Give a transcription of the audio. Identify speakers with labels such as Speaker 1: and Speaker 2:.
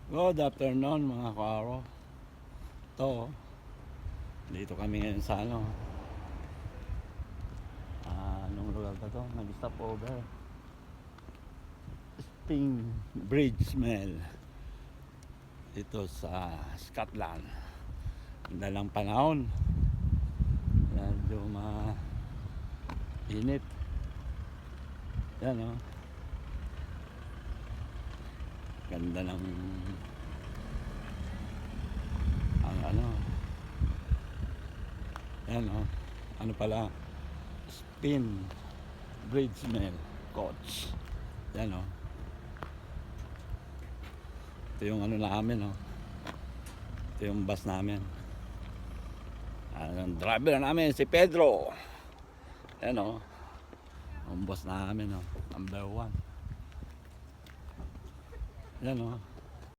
Speaker 1: Good afternoon mga karo. Ito, dito kami ngayon sa anong lugar ba ito? Nag-stop over Spring Bridge Mill dito sa Scotland. Ganda ng panahon, medyo mainit. Yan o, ganda ng yan o, ano pala, Spring Bridge Mill Coach. Yan o, ito yung ano namin o, ito yung bus namin. Ang driver namin si Pedro. Yan o, ang boss namin o, number 1. Yan o.